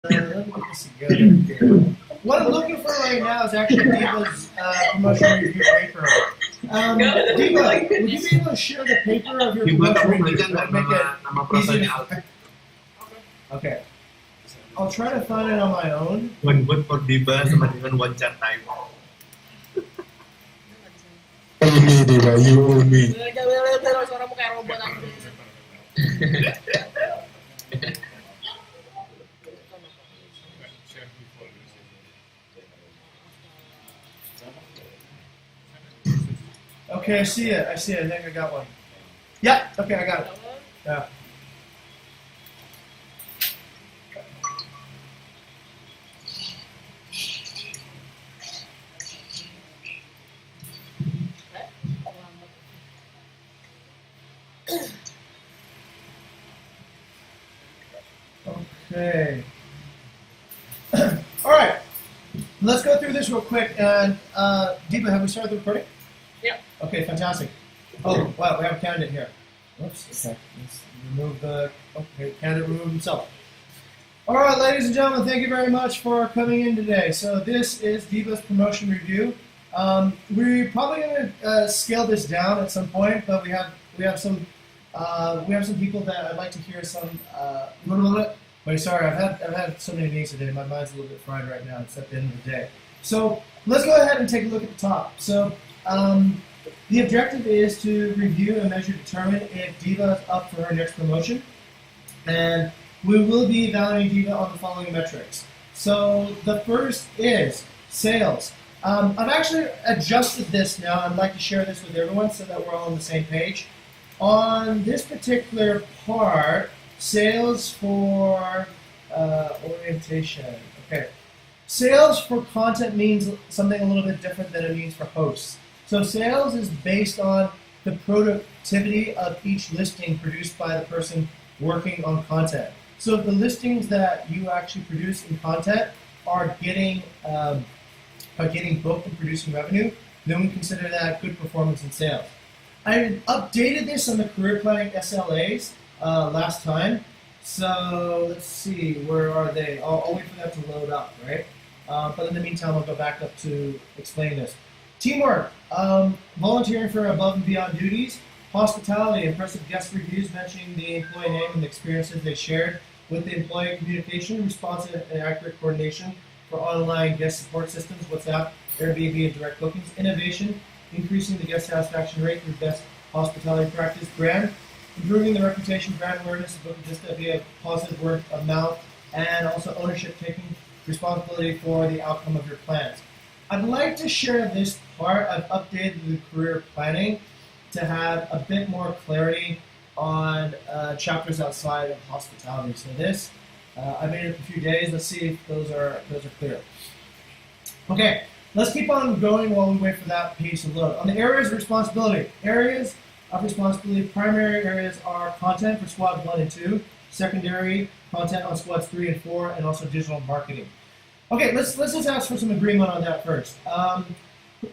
Let me get this together. What I'm looking for right now is actually Dibba's promotion review paper. Dibba, would you be able to share the paper of your Dibba, promotion kamu review? baca nggak That'd make nama it easy prosanya to... Okay. I'll try to find it on my own. One word for Dibba sama dengan one chat time. Me, Dibba, you owe me. Suaramu kayak robot aja. Okay, I see it. I think I got one. Yeah, okay, I got it. Yeah. Okay. All right. Let's go through this real quick. And Dibba, have we started the recording? Yeah. Okay, fantastic. Oh, wow, we have a candidate here. Oops. Okay. Let's remove the. Okay, candidate removed himself. All right, ladies and gentlemen, thank you very much for coming in today. So this is Dibba's promotion review. We're probably going to scale this down at some point, but we have some people that I'd like to hear some. Wait, sorry, I've had so many meetings today. My mind's a little bit fried right now. It's at the end of the day. So let's go ahead and take a look at the top. So the objective is to review and measure, determine if Dibba is up for her next promotion, and we will be evaluating Dibba on the following metrics. So the first is sales. I've actually adjusted this now. I'd like to share this with everyone so that we're all on the same page. On this particular part, sales for orientation. Okay. Sales for content means something a little bit different than it means for hosts. So sales is based on the productivity of each listing produced by the person working on content. So if the listings that you actually produce in content are getting booked and producing revenue, then we consider that good performance in sales. I updated this on the career planning SLAs last time. So let's see, where are they? I'll wait for that to load up, right? But in the meantime, I'll go back up to explain this. Teamwork, volunteering for above and beyond duties, hospitality, impressive guest reviews mentioning the employee name and the experiences they shared with the employee, communication, responsive and accurate coordination for online guest support systems, WhatsApp, Airbnb, and direct bookings, innovation, increasing the guest satisfaction rate through best hospitality practice, brand, improving the reputation, brand awareness of Bukit Vista via positive word of mouth, and also ownership, taking responsibility for the outcome of your plans. I'd like to share this part. I've updated the career planning to have a bit more clarity on chapters outside of hospitality. So this, I made it a few days. Let's see if those are clear. Okay, let's keep on going while we wait for that page to load. On the areas of responsibility, primary areas are content for squad 1 and 2, secondary content on squads 3 and 4, and also digital marketing. Okay, let's just ask for some agreement on that first.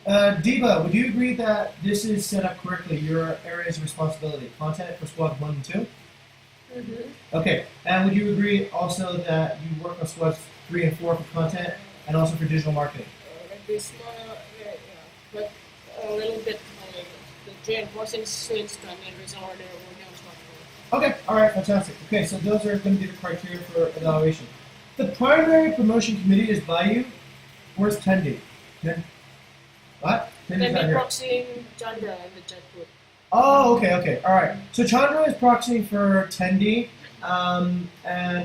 Dibba, would you agree that this is set up correctly, your areas of responsibility? Content for squad 1 and 2? Mm-hmm. Okay, and would you agree also that you work on squads 3 and 4 for content and also for digital marketing? But a little bit the reinforcing swings to and resort there working on squad 4. Okay, alright, fantastic. Okay, so those are going to be the criteria for evaluation. The primary promotion committee is by you. Where's Tendi? What? Tendi's not here. Proxying Chandra in the chat group. Oh, okay, all right. So Chandra is proxying for Tendi, and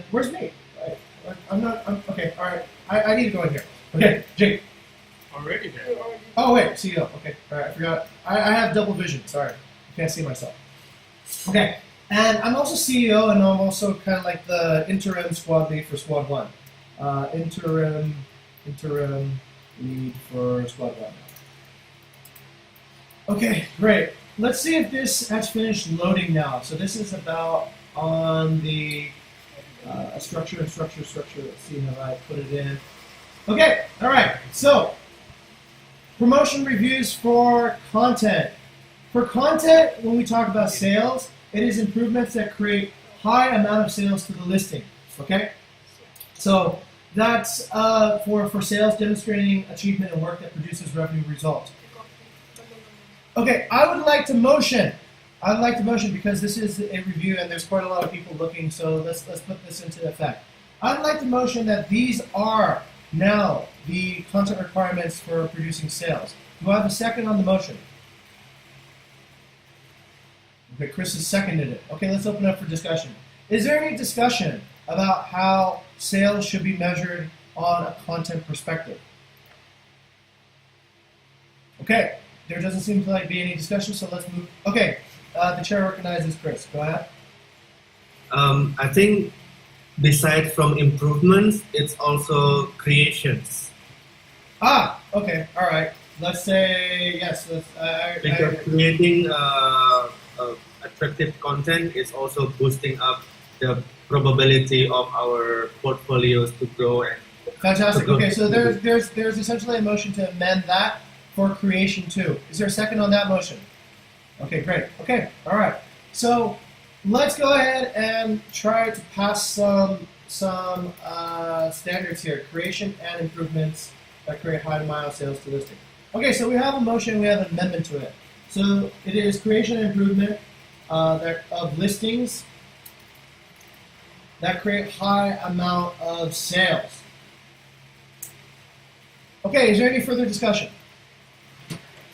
where's me? Okay, all right. I need to go in here. Okay, Jake. Already there. Oh wait, CEO. Okay, all right. I forgot. I have double vision. Sorry, I can't see myself. Okay. And I'm also CEO, and I'm also kind of like the interim squad lead for Squad 1. Interim lead for Squad 1. Okay, great. Let's see if this has finished loading now. So this is about on the structure. Let's see how I put it in. Okay, all right. So promotion reviews for content. For content, when we talk about sales, it is improvements that create high amount of sales to the listing, okay? So that's for sales, demonstrating achievement and work that produces revenue results. Okay, I would like to motion. I'd like to motion because this is a review and there's quite a lot of people looking, so let's put this into effect. I'd like to motion that these are now the content requirements for producing sales. Do I have a second on the motion? Okay, Chris has seconded it. Okay, let's open up for discussion. Is there any discussion about how sales should be measured on a content perspective? Okay, there doesn't seem to be any discussion, so let's move. Okay, the chair recognizes Chris. Go ahead. I think besides from improvements, it's also creations. Okay, all right. Let's say yes. Because creating attractive content is also boosting up the probability of our portfolios to grow and. Fantastic. To grow. Okay, so there's essentially a motion to amend that for creation too. Is there a second on that motion? Okay, great. Okay, all right. So let's go ahead and try to pass some standards here. Creation and improvements that create high mile sales to listing. Okay, so we have a motion, we have an amendment to it. So it is creation and improvement of listings that create high amount of sales. Okay, is there any further discussion?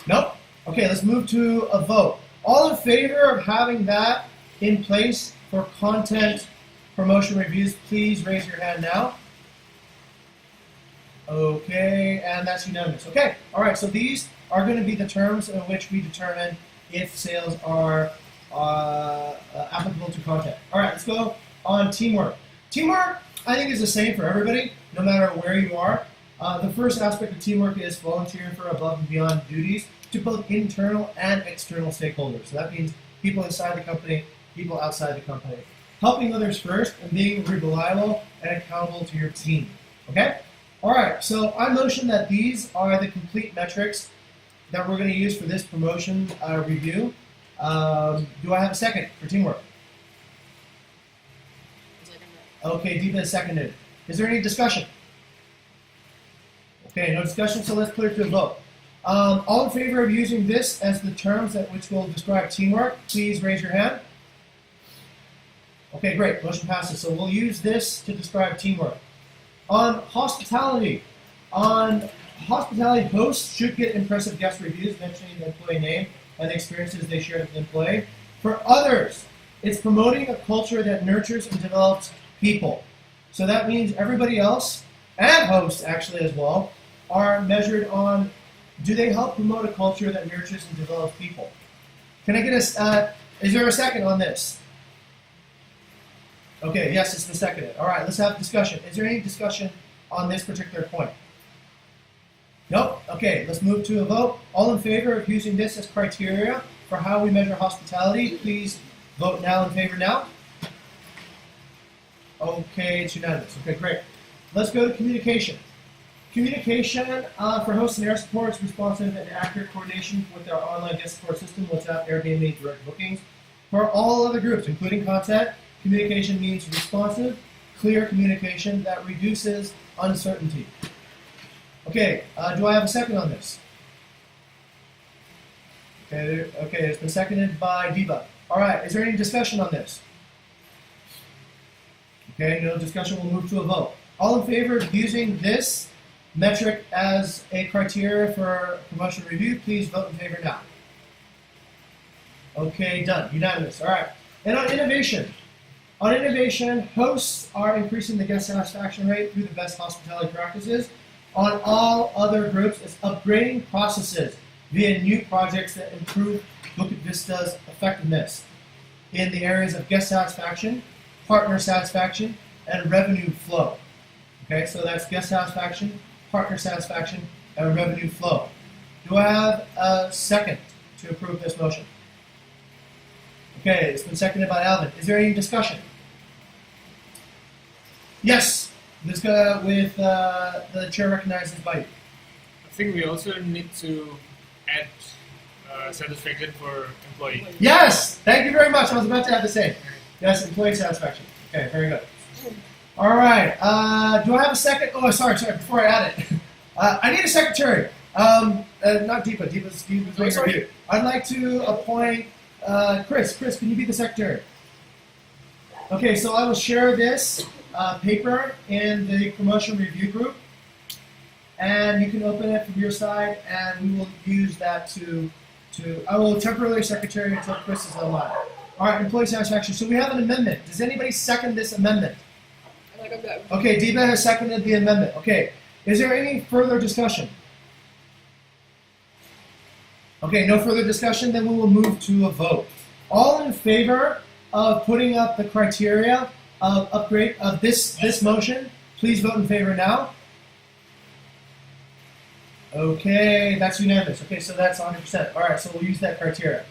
Nope. Okay, let's move to a vote. All in favor of having that in place for content promotion reviews, please raise your hand now. Okay, and that's unanimous. Okay, all right, so these are going to be the terms in which we determine if sales are applicable to content. All right, let's go on teamwork. Teamwork, I think, is the same for everybody, no matter where you are. The first aspect of teamwork is volunteering for above and beyond duties to both internal and external stakeholders. So that means people inside the company, people outside the company. Helping others first and being reliable and accountable to your team. Okay? All right, so I motion that these are the complete metrics that we're going to use for this promotion review. Do I have a second for teamwork? Okay, Dibba is seconded. Is there any discussion? Okay, no discussion, so let's put it to a vote. All in favor of using this as the terms that which will describe teamwork, please raise your hand. Okay, great, motion passes. So we'll use this to describe teamwork. On hospitality, hosts should get impressive guest reviews mentioning the employee name and the experiences they shared with the employee. For others, it's promoting a culture that nurtures and develops people. So that means everybody else, and hosts actually as well, are measured on, do they help promote a culture that nurtures and develops people? Can I get is there a second on this? Okay, yes, it's been seconded. All right, let's have a discussion. Is there any discussion on this particular point? Nope. Okay, let's move to a vote. All in favor of using this as criteria for how we measure hospitality, please vote now in favor now. Okay, it's unanimous. Okay, great. Let's go to communication. Communication for hosts and air support is responsive and accurate coordination with our online guest support system, WhatsApp, Airbnb, direct bookings. For all other groups, including content, communication means responsive, clear communication that reduces uncertainty. Okay, do I have a second on this? Okay, it's been seconded by Dibba. All right, is there any discussion on this? Okay, no discussion, we'll move to a vote. All in favor of using this metric as a criteria for promotion review, please vote in favor now. Okay, done, unanimous, all right. And on innovation, hosts are increasing the guest satisfaction rate through the best hospitality practices. On all other groups, it's upgrading processes via new projects that improve Bukit Vista's effectiveness in the areas of guest satisfaction, partner satisfaction, and revenue flow. Okay, so that's guest satisfaction, partner satisfaction, and revenue flow. Do I have a second to approve this motion? Okay, it's been seconded by Alvin. Is there any discussion? Yes, let's go with the chair recognizes Bite. I think we also need to add satisfaction for employee. Yes, thank you very much. I was about to have the same. Yes, employee satisfaction. Okay, very good. All right. Do I have a second? Oh, sorry. Before I add it, I need a secretary. Not Dibba. Dibba's right sorry. here. I'd like to appoint Chris. Chris, can you be the secretary? Okay, so I will share this paper in the promotion review group, and you can open it from your side, and we will use that to I will temporarily secretary until Chris is online. All right, employee satisfaction. So we have an amendment. Does anybody second this amendment? Okay, Dibba has seconded the amendment. Okay, is there any further discussion? Okay, no further discussion, then we will move to a vote. All in favor of putting up the criteria of upgrade of this motion, please vote in favor now. Okay, that's unanimous. Okay, so that's 100%. All right, so we'll use that criteria.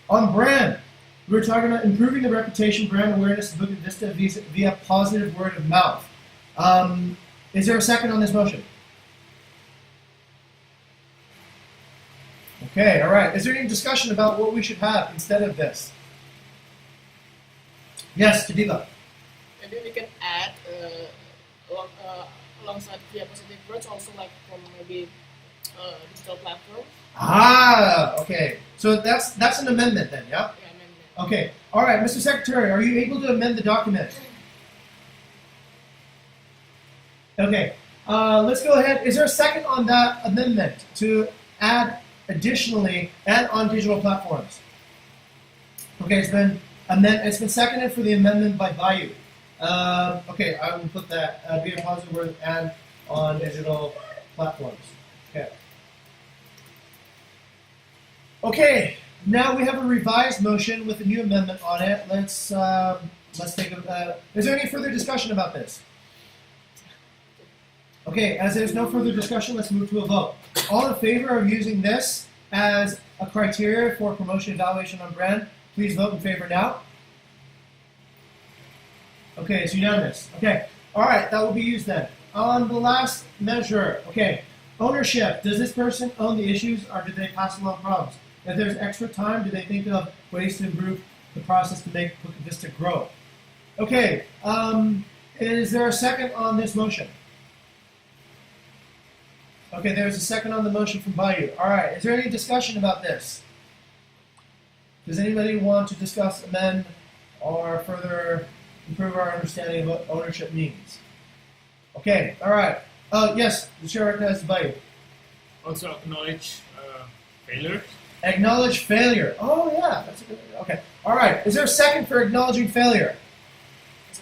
On brand, we're talking about improving the reputation, brand awareness of Bukit Vista via positive word of mouth. Is there a second on this motion? Okay, all right. Is there any discussion about what we should have instead of this? Yes, Dibba. Maybe we can add alongside via positive words also like from maybe digital platform. Okay. So that's an amendment then, yeah? Yeah, amendment. Okay. All right, Mr. Secretary, are you able to amend the document? Okay. Let's go ahead. Is there a second on that amendment to add additionally add on digital platforms? Okay, it's been seconded for the amendment by Bayu. Okay, I will put that be a positive word and on digital platforms. Okay. Okay. Now we have a revised motion with a new amendment on it. Let's take a. Is there any further discussion about this? Okay, as there's no further discussion, let's move to a vote. All in favor of using this as a criteria for promotion evaluation on brand, please vote in favor now. Okay, it's unanimous. Okay, all right, that will be used then. On the last measure, okay, ownership. Does this person own the issues or do they pass along problems? If there's extra time, do they think of ways to improve the process to make Bukit Vista grow? Okay, is there a second on this motion? Okay, there's a second on the motion from Bayu. All right, is there any discussion about this? Does anybody want to discuss, amend, or further improve our understanding of what ownership means? Okay, all right. Yes, the chair recognizes Bayu. Also acknowledge failure. Acknowledge failure. Oh, yeah, that's a good idea. Okay, all right. Is there a second for acknowledging failure?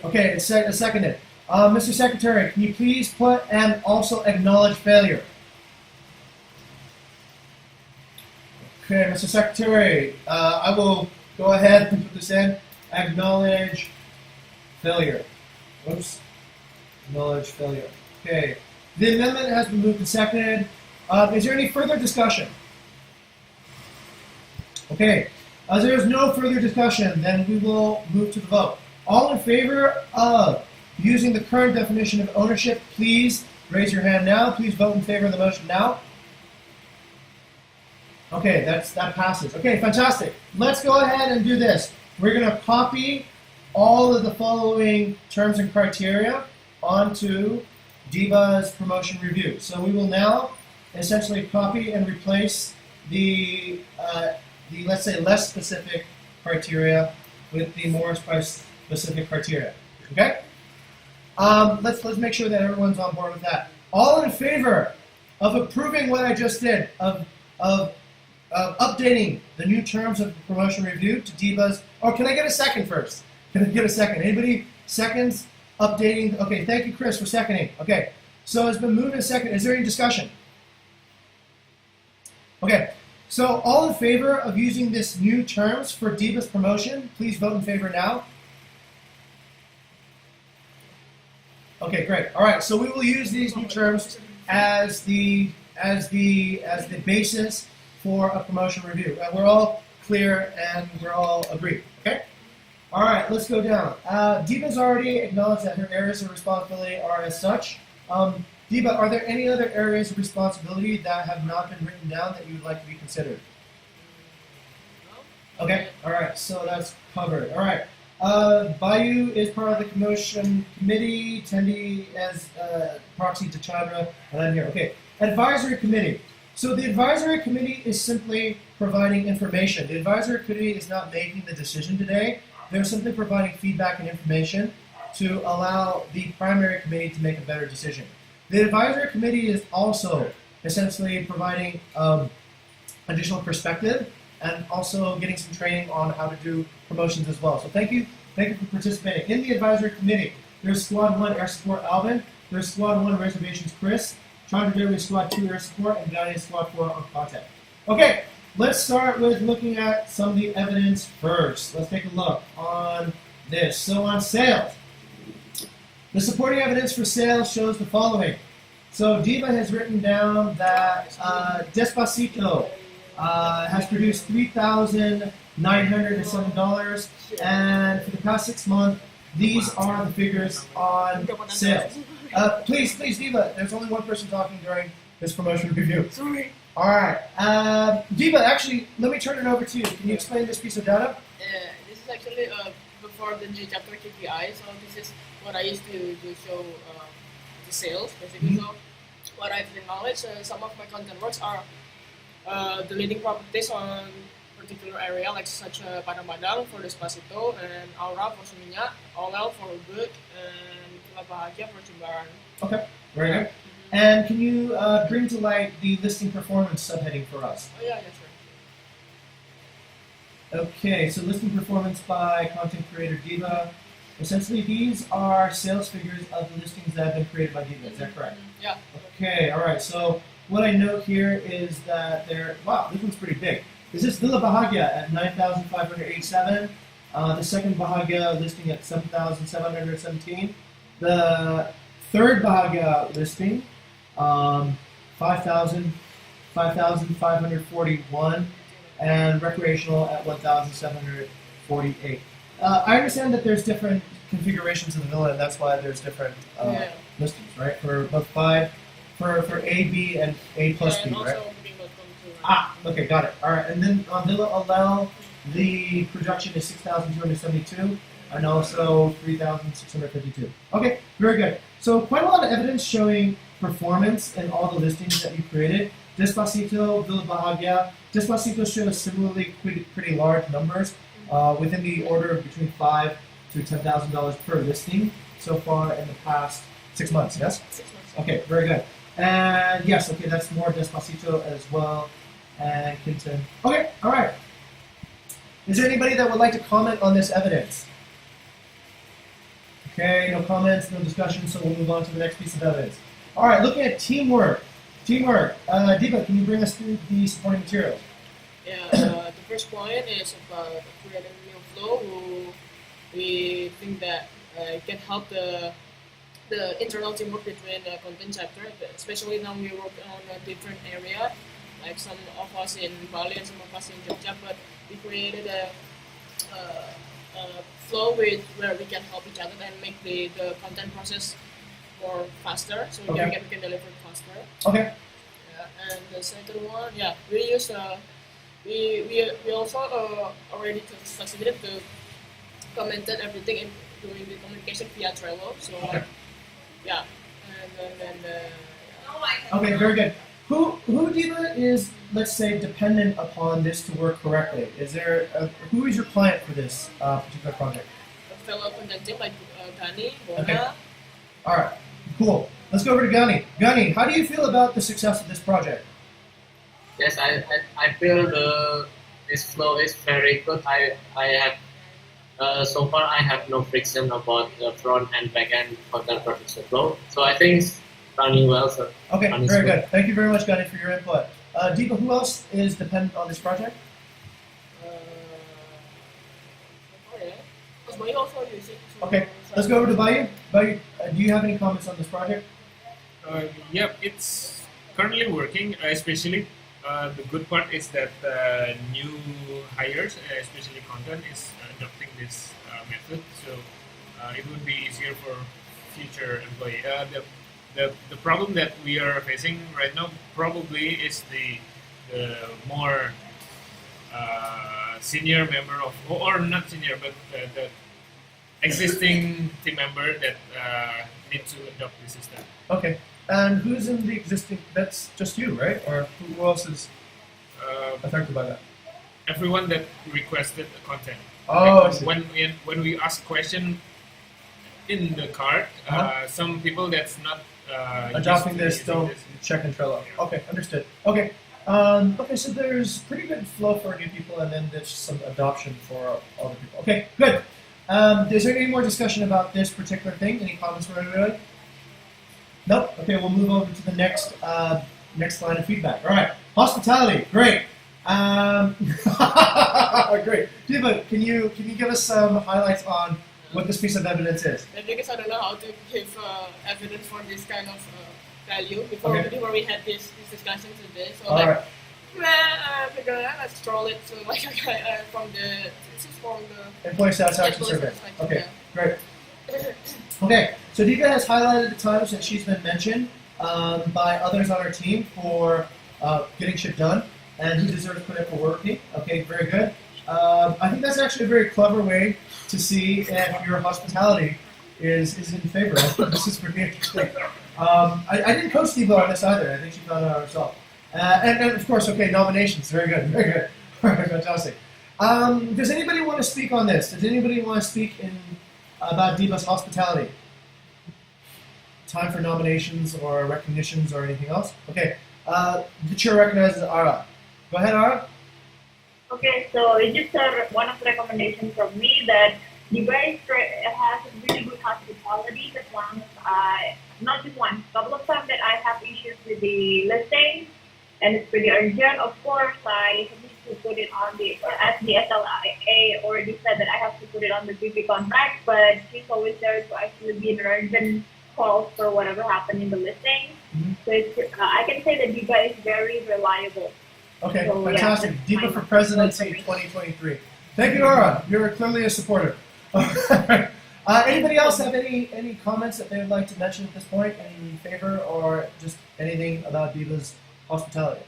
Okay, it's seconded. Mr. Secretary, can you please put and also acknowledge failure? Okay, Mr. Secretary, I will go ahead and put this in. Acknowledge failure. Whoops. Acknowledge failure. Okay. The amendment has been moved and seconded. Is there any further discussion? Okay. As there is no further discussion, then we will move to the vote. All in favor of using the current definition of ownership, please raise your hand now. Please vote in favor of the motion now. Okay, that passes. Okay, fantastic. Let's go ahead and do this. We're going to copy all of the following terms and criteria onto Dibba's promotion review. So we will now essentially copy and replace the let's say less specific criteria with the more specific criteria. Okay? Let's make sure that everyone's on board with that. All in favor of approving what I just did, of updating the new terms of the promotion review to Dibba's. Or can I get a second first? Can I get a second? Anybody seconds updating? Okay, thank you, Chris, for seconding. Okay, so it's been moved and seconded. Is there any discussion? Okay, so all in favor of using this new terms for Dibba's promotion, please vote in favor now. Okay, great. All right, so we will use these new terms as the basis for a promotion review. We're all clear and we're all agreed. Okay. All right, let's go down. Dibba's already acknowledged that her areas of responsibility are as such. Dibba, are there any other areas of responsibility that have not been written down that you would like to be considered? Okay. All right. So that's covered. All right. Bayu is part of the promotion committee. Tendi as proxy to Chandra, and I'm here. Okay, advisory committee. So the advisory committee is simply providing information. The advisory committee is not making the decision today. They're simply providing feedback and information to allow the primary committee to make a better decision. The advisory committee is also essentially providing additional perspective and also getting some training on how to do promotions as well. So thank you for participating. In the advisory committee, there's Squad 1 Air Support Alvin, there's Squad 1 Reservations Chris, Chandra Devi Squad 2 Air Support, and Gani Squad 4 on content. Okay, let's start with looking at some of the evidence first. Let's take a look on this. So on sales, the supporting evidence for sales shows the following. So Dibba has written down that Despacito has produced $3,907, and for the past 6 months, these are the figures on sales. Please, Dibba, there's only one person talking during this promotion review. Sorry. All right. Dibba, actually, let me turn it over to you. Can you explain this piece of data? This is actually before the G chapter KPI, so this is what I used to show the sales, basically. So what I've acknowledged, some of my content works are the leading properties on particular area, like such Padang-Padang for Despacito, and Aura for Suminya, Olel for Ubud, and Kila Bahagia for Jembaran. Okay, very good. And can you bring to light the listing performance subheading for us? Oh yeah, sure. Okay, so listing performance by content creator Dibba. Essentially, these are sales figures of the listings that have been created by Dibba. Is that correct? Yeah. Okay, all right. So what I note here is that wow, this one's pretty big. This is Villa Bahagia at 9,587. The second Bahagia listing at 7,717. The third Bahagia listing, 5,541. And recreational at 1,748. I understand that there's different configurations of the villa, and that's why there's different listings, right? For both for A, B, and A plus B, right? Okay, got it. All right, and then on Villa Olel, the production is 6,272, and also 3,652. Okay, very good. So quite a lot of evidence showing performance in all the listings that you created. Despacito, Villa Bahagia. Despacito shows similarly pretty large numbers, within the order of between $5,000 to $10,000 per listing so far in the past 6 months. Yes. 6 months. Okay, very good. And yes, okay, that's more Despacito as well. And Kinton. Okay, all right. Is there anybody that would like to comment on this evidence? Okay, no comments, no discussion, so we'll move on to the next piece of evidence. All right, looking at teamwork. Dibba, can you bring us through the supporting materials? Yeah, the first point is about creating new flow. We think that it can help the internal teamwork between the content chapter, especially now we work on a different area, like some of us in Bali and some of us in Jogja, but we created a flow where we can help each other and make the content process more faster, so we can deliver faster. Okay. Yeah, and the second one, we use we also already succeeded to commented everything during the communication via Trello. So and then okay, very good. Who Dibba is, let's say, dependent upon this to work correctly? Is there who is your client for this particular project? a fellow content team like Gani, Bona. Okay. All right, cool. Let's go over to Gani. Gani, how do you feel about the success of this project? Yes, I feel this flow is very good. I have so far I have no friction about the front and back end content production flow. So I think it's running well. So okay, very good. Thank you very much, Gani, for your input. Dibba, who else is dependent on this project? Bayu also using. Okay, let's go over to Bayu. Bayu, do you have any comments on this project? Yep, it's currently working, especially the good part is that new hires, especially content, is adopting this method, so it would be easier for future employee. The problem that we are facing right now probably is the more senior member of, or not senior, but existing team member that need to adopt the system. Okay. And who's in the existing? That's just you, right? Or who else is affected by that? Everyone that requested the content. Oh, I Like, see. when we ask question in the card, some people that's not Adopting used this to don't using this. check and Trello. Okay, understood. Okay. Okay, so there's pretty good flow for new people, and then there's some adoption for other people. Okay, good. Is there any more discussion about this particular thing? Any comments from everybody? Nope. Okay, we'll move over to the next line of feedback. All right, hospitality, great. Great. Dibba, can you give us some highlights on what this piece of evidence is? Because I don't know how to give evidence for this kind of value before Okay. before we had this discussion today. So All right. let's scroll it to like from the this is from the Employee satisfaction employee survey. satisfaction, Okay, great. Okay, so Dibba has highlighted the times that she's been mentioned by others on our team for getting shit done, and who deserves credit for working. Okay, very good. I think that's actually a very clever way to see if your hospitality is in favor. I think this is pretty interesting. I didn't coach Dibba on this either. I think she found it out herself. And of course, okay, nominations. Very good, very good. All right, fantastic. Does anybody want to speak on this? Does anybody want to speak about Dibba's hospitality? Time for nominations or recognitions or anything else? Okay, the chair recognizes Ara. Go ahead, Ara. Okay, so it's just one of the recommendations from me that Dibba has really good hospitality. As long as not just one, couple of times that I have issues with the listing, and it's pretty urgent. Of course, I need to put it on as the SLIA already said that I have to put it on the BP contract, but she's always there to actually be an urgent call for whatever happened in the listing. Mm-hmm. So I can say that Dibba is very reliable. Okay, So, fantastic. yeah, Dibba for presidency 2023. Thank you, Ara. You're clearly a supporter. Anybody else have any comments that they would like to mention at this point? Any in favor or just anything about Dibba's hospitality?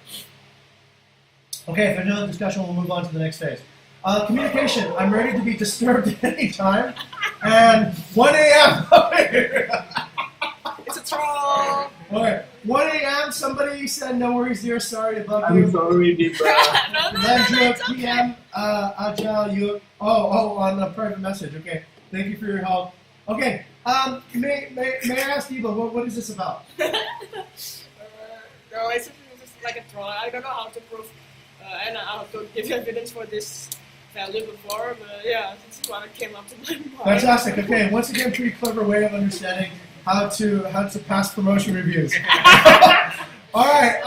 Okay, if there's no discussion, we'll move on to the next phase. Communication. I'm ready to be disturbed at any time. And 1 a.m. it's a troll. Okay, 1 a.m. Somebody said, "No worries, dear. Sorry to bug I'm you." sorry, Dibba. no, Landra it's okay. PM Ajal you on a private message. Okay, thank you for your help. Okay, may I ask Dibba what is this about? No, it's just like a troll. I don't know how to prove and how to give evidence for this value before, but yeah, this is what came up to my mind. Fantastic. Okay, once again, pretty clever way of understanding how to pass promotion reviews. All right.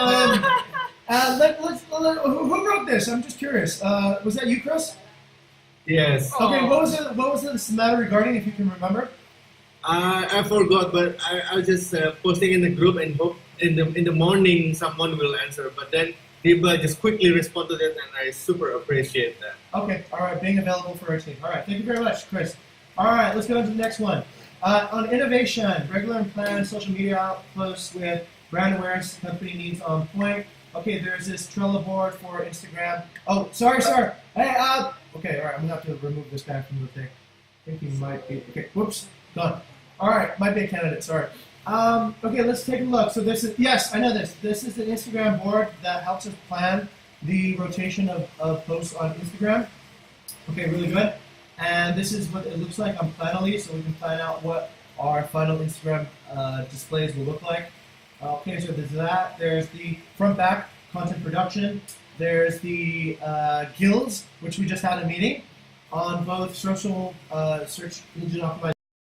Who wrote this? I'm just curious. Was that you, Chris? Yes. Okay. What was the matter regarding? If you can remember. I forgot, but I was just posting in the group and hope in the morning someone will answer. But then Dibba just quickly responded to it, and I super appreciate that. Okay. All right. Being available for our team. All right. Thank you very much, Chris. All right. Let's go on to the next one. On innovation, regular and planned social media posts with brand awareness, company needs on point. Okay, there's this Trello board for Instagram. Oh, sorry, sir. Hey, okay, all right, I'm gonna have to remove this guy from the thing. I think he might be. Okay, whoops, gone. All right, might be a candidate. Sorry. Okay, let's take a look. So this is yes, I know this. This is the Instagram board that helps us plan the rotation of posts on Instagram. Okay, really good. And this is what it looks like on Planoly, so we can plan out what our final Instagram displays will look like. Okay, so there's that. There's the front back content production. There's the guilds, which we just had a meeting on both social search engine optimization.